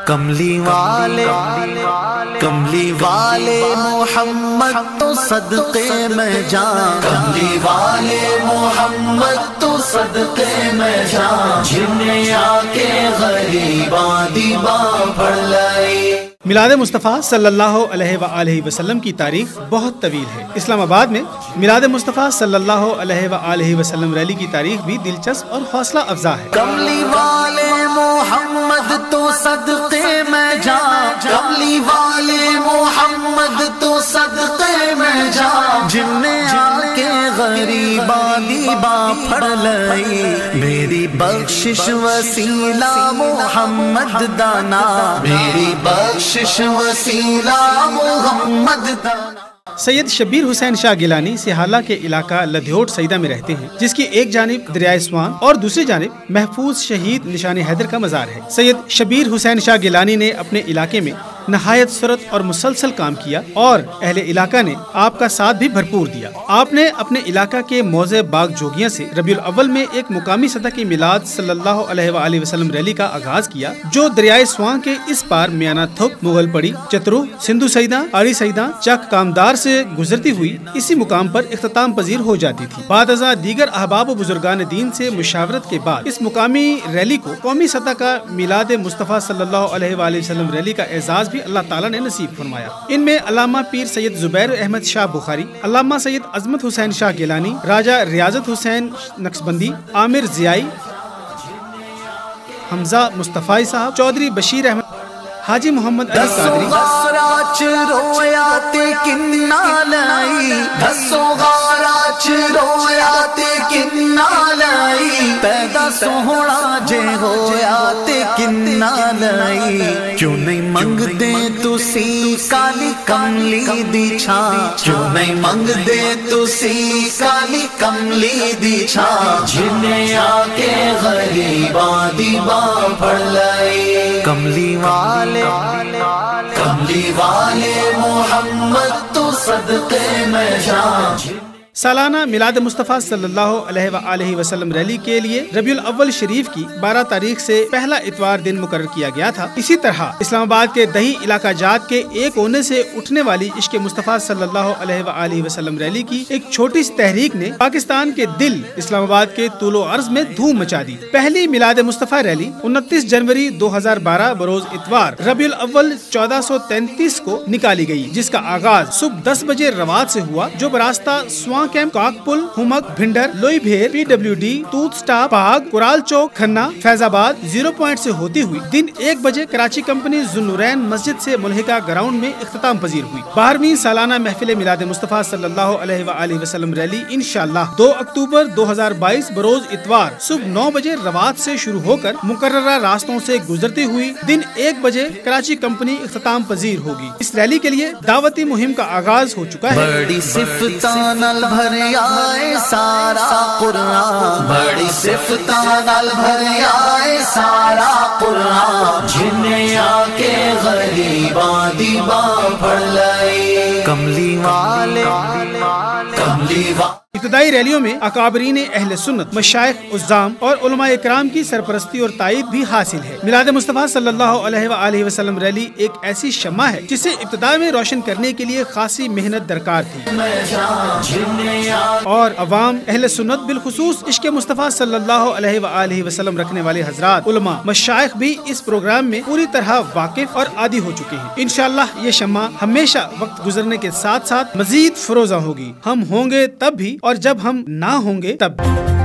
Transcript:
کملی والے محمد تو صدقے میں جان، کملی والے محمد تو صدقے میں جان، جنہیں آ کے غریباں دیباں پڑھ لائی۔ میلاد مصطفیٰ صلی اللہ علیہ وآلہ وسلم کی تاریخ بہت طویل ہے۔ اسلام آباد میں میلاد مصطفیٰ صلی اللہ علیہ وآلہ وسلم ریلی کی تاریخ بھی دلچسپ اور حوصلہ افزا ہے۔ کملی والے محمد تو صدقے میں جان، کملی والے محمد تو صدقے میں جان، جنہیں آ کے غریباں دیباں پڑھ لئی، میری بخشش وسیلہ محمد دانا، میری بخشش وسیلہ محمد دانا۔ سید شبیر حسین شاہ گیلانی سیحالہ کے علاقہ لدھیوٹ سیدہ میں رہتے ہیں، جس کی ایک جانب دریائے سوان اور دوسری جانب محفوظ شہید نشان حیدر کا مزار ہے۔ سید شبیر حسین شاہ گیلانی نے اپنے علاقے میں نہایت سرت اور مسلسل کام کیا اور اہل علاقہ نے آپ کا ساتھ بھی بھرپور دیا۔ آپ نے اپنے علاقہ کے موضع باغ جوگیاں سے ربیع الاول میں ایک مقامی سطح کی میلاد صلی اللہ علیہ وآلہ وسلم ریلی کا آغاز کیا، جو دریائے سوان کے اس پار میانہ تھپ، مغل پڑی، چترو، سندھو سیدہ، آڑی سیدہ، چک کامدار سے گزرتی ہوئی اسی مقام پر اختتام پذیر ہو جاتی تھی۔ بعد ازاں دیگر احباب و بزرگان دین سے مشاورت کے بعد اس مقامی ریلی کو قومی سطح کا میلاد مصطفیٰ صلی اللہ علیہ وآلہ وسلم ریلی کا اعزاز بھی اللہ تعالیٰ نے نصیب فرمایا۔ ان میں علامہ پیر سید زبیر احمد شاہ بخاری، علامہ سید عظمت حسین شاہ گیلانی، راجہ ریاضت حسین نقشبندی، عامر ضیائی، حمزہ مصطفی صاحب، چودھری بشیر احمد، حاجی محمد علی قادری، پیدا سوہنا جے ہویا تے کنا لائی، کیوں نہیں منگ دے تسی کالی کملی دی چھاں، کیوں نہیں منگ دے تسی کالی کملی دی چھاں، جنہیں آ کے غریباں دیباں پڑھ لائی۔ کملی والے محمد تو صدقے میں جان۔ سالانہ میلاد مصطفیٰ صلی اللہ علیہ وآلہ وسلم ریلی کے لیے ربیع الاول شریف کی 12 تاریخ سے پہلا اتوار دن مقرر کیا گیا تھا۔ اسی طرح اسلام آباد کے دہی علاقہ جات کے ایک کونے سے اٹھنے والی عشق مصطفیٰ صلی اللہ علیہ وآلہ وسلم ریلی کی ایک چھوٹی سی تحریک نے پاکستان کے دل اسلام آباد کے طول و عرض میں دھوم مچا دی۔ پہلی میلاد مصطفیٰ ریلی 29 جنوری 2012 بروز اتوار ربیع الاول 1433 کو نکالی گئی، جس کا آغاز صبح 10 بجے روات سے ہوا، جو براستہ سوان کیمپ، کاک پل، ہمک، بھنڈر، لوئی بھیر، PWD، توت سٹاپ، پاگ، کورال چوک، کھنہ، فیض آباد، 0 پوائنٹ سے ہوتی ہوئی دن 1 بجے کراچی کمپنی ذوالنورین مسجد سے ملحقہ گراؤنڈ میں اختتام پذیر ہوئی۔ 12ویں سالانہ محفل میلاد مصطفیٰ صلی اللہ علیہ وآلہ وسلم ریلی انشاءاللہ 2 اکتوبر 2022 بروز اتوار صبح 9 بجے روات سے شروع ہو کر مقررہ راستوں سے گزرتی ہوئی دن 1 بجے کراچی کمپنی اختتام پذیر ہوگی۔ اس ریلی کے لیے دعوتی مہم کا آغاز ہو چکا ہے۔ بڑی صفتاں نال بھر آئے سارا قرآن، بڑی صفتاں نال بھر آئے سارا قرآن، جنہیں آ کے غریباں دیباں پڑھ لائی۔ کملی والے ابتدائی ریلیوں میں اکابرین اہل سنت، مشائخ، عزام اور علماء اکرام کی سرپرستی اور تائید بھی حاصل ہے۔ میلاد مصطفیٰ صلی اللہ علیہ وآلہ وسلم ریلی ایک ایسی شمع ہے جسے ابتدا میں روشن کرنے کے لیے خاصی محنت درکار تھی، اور عوام اہل سنت بالخصوص عشق مصطفیٰ صلی اللہ علیہ وآلہ وسلم رکھنے والے حضرات، علماء، مشائخ بھی اس پروگرام میں پوری طرح واقف اور عادی ہو چکے ہیں۔ انشاءاللہ یہ شمع ہمیشہ وقت گزرنے کے ساتھ ساتھ مزید فروزاں ہوگی۔ ہم ہوں گے تب بھی اور جب ہم نہ ہوں گے تب بھی۔